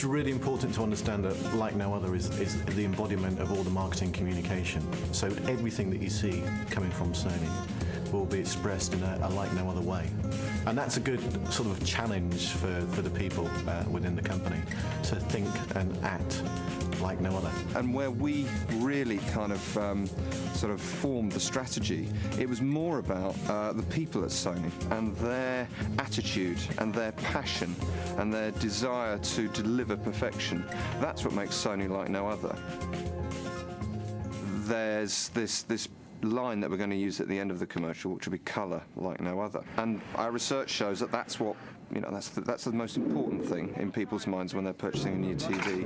it's really important to understand that Like No Other is the embodiment of all the marketing communication. So everything that you see coming from Sony will be expressed in a like no other way. And that's a good sort of challenge for the people within the company to think and act like no other. And where we really kind of sort of formed the strategy, it was more about the people at Sony and their attitude and their passion and their desire to deliver perfection. That's what makes Sony like no other. There's this line that we're going to use at the end of the commercial, which will be colour like no other. And our research shows that that's what, you know, that's the most important thing in people's minds when they're purchasing a new TV.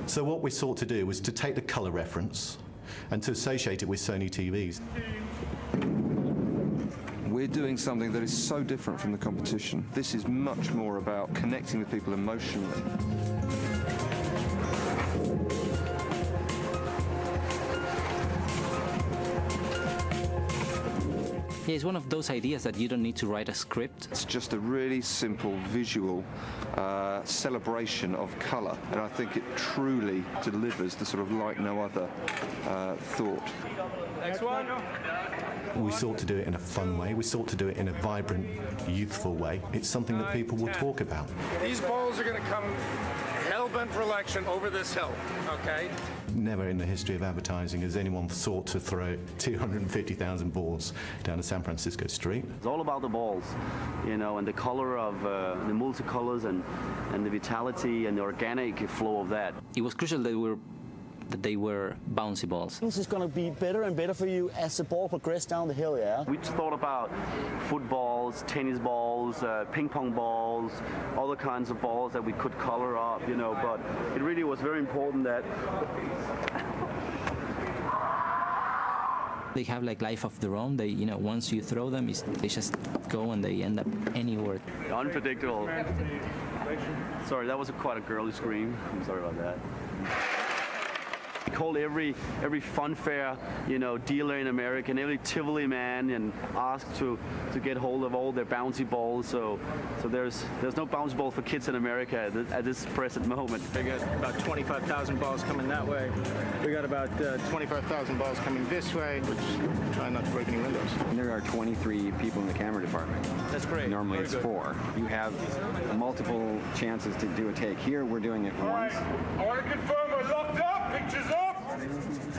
So what we sought to do was to take the colour reference and to associate it with Sony TVs. We're doing something that is so different from the competition. This is much more about connecting with people emotionally. Yeah, it's one of those ideas that you don't need to write a script. It's just a really simple visual celebration of colour, and I think it truly delivers the sort of like no other thought. Next one. We sought to do it in a fun way. We sought to do it in a vibrant, youthful way. It's something that people will talk about. These balls are going to come hell-bent for election over this hill, okay? Never in the history of advertising has anyone sought to throw 250,000 balls down a San Francisco street. It's all about the balls, you know, and the color of the multicolors and the vitality and the organic flow of that. It was crucial that they were bouncy balls. This is going to be better and better for you as the ball progresses down the hill, yeah? We just thought about footballs, tennis balls, ping pong balls, other kinds of balls that we could color up, you know, but it really was very important that they have like life of their own. They, you know, once you throw them, they just go and they end up anywhere. Unpredictable. Sorry, that was quite a girly scream. I'm sorry about that. We called every fun fair, you know, dealer in America, and every Tivoli man, and asked to get hold of all their bouncy balls. So there's no bouncy ball for kids in America at this present moment. They got about 25,000 balls coming that way. We got about 25,000 balls coming this way, which try not to break any windows. And there are 23 people in the camera department. That's great. Normally Very it's good. 4. You have multiple chances to do a take. Here we're doing it once. I want to confirm we're locked up. Pictures up.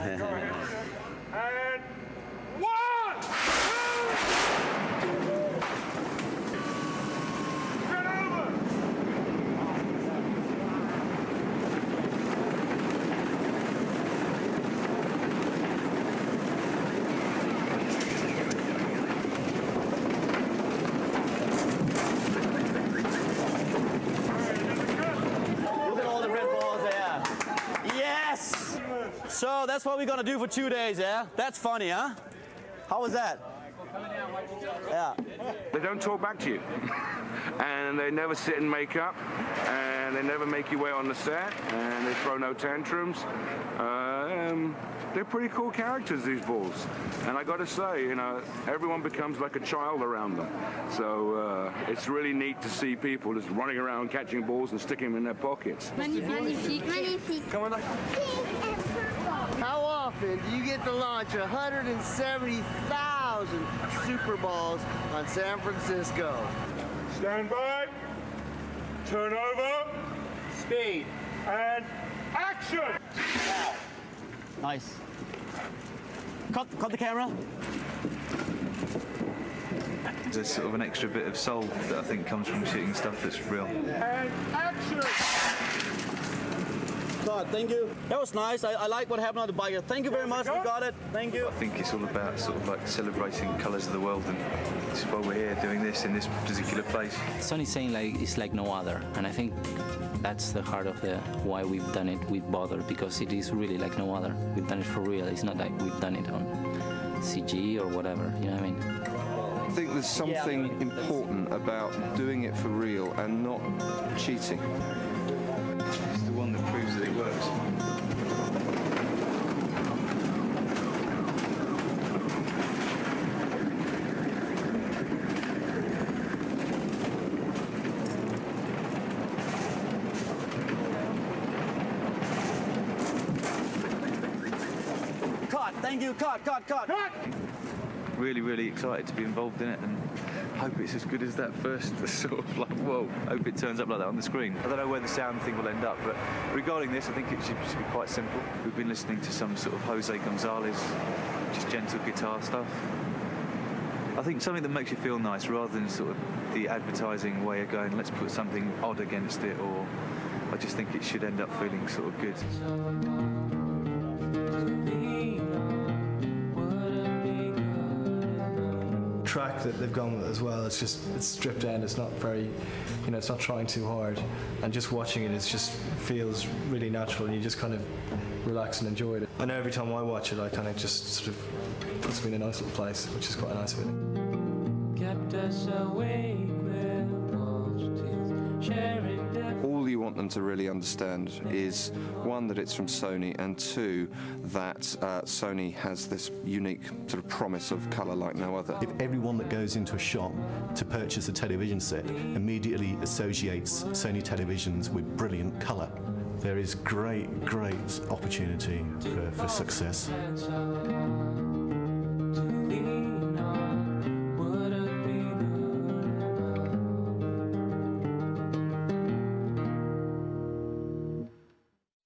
And 1, 2, turn over. Look at all the red balls there. Yes! So that's what we're going to do for 2 days, yeah? That's funny, huh? How was that? Yeah. They don't talk back to you. And they never sit in makeup, and they never make you wait on the set, and they throw no tantrums. They're pretty cool characters, these balls. And I got to say, you know, everyone becomes like a child around them. So it's really neat to see people just running around catching balls and sticking them in their pockets. Magnifique. Magnifique. Come on. How often do you get to launch 170,000 Super Balls on San Francisco? Stand by. Turn over. Speed. And action! Nice. Cut the camera. There's sort of an extra bit of soul that I think comes from shooting stuff that's real. And action! God, thank you. That was nice. I like what happened on the bike. Thank you very much. We got it. Thank you. I think it's all about sort of like celebrating colours of the world, and this is why we're here doing this in this particular place. Sony's saying like it's like no other, and I think that's the heart of why we've done it with Bother, because it is really like no other. We've done it for real. It's not like we've done it on CG or whatever. You know what I mean? I think there's something important about doing it for real and not cheating. It's the one that proves that it works. Thank you. Cut. Really, really excited to be involved in it, and hope it's as good as that first sort of like, whoa, hope it turns up like that on the screen. I don't know where the sound thing will end up, but regarding this, I think it should be quite simple. We've been listening to some sort of Jose Gonzalez, just gentle guitar stuff. I think something that makes you feel nice rather than sort of the advertising way of going, let's put something odd against it, or I just think it should end up feeling sort of good. Track that they've gone with as well, it's stripped down, it's not very, it's not trying too hard, and just watching it just feels really natural, and you just kind of relax and enjoy it. I know every time I watch it I kind of just sort of puts me in a nice little place, which is quite a nice feeling. Kept us awake with sharing death. All you want them to really understand is, one, that it's from Sony, and two, that Sony has this unique sort of promise of colour like no other. If everyone that goes into a shop to purchase a television set immediately associates Sony televisions with brilliant colour, there is great opportunity for success.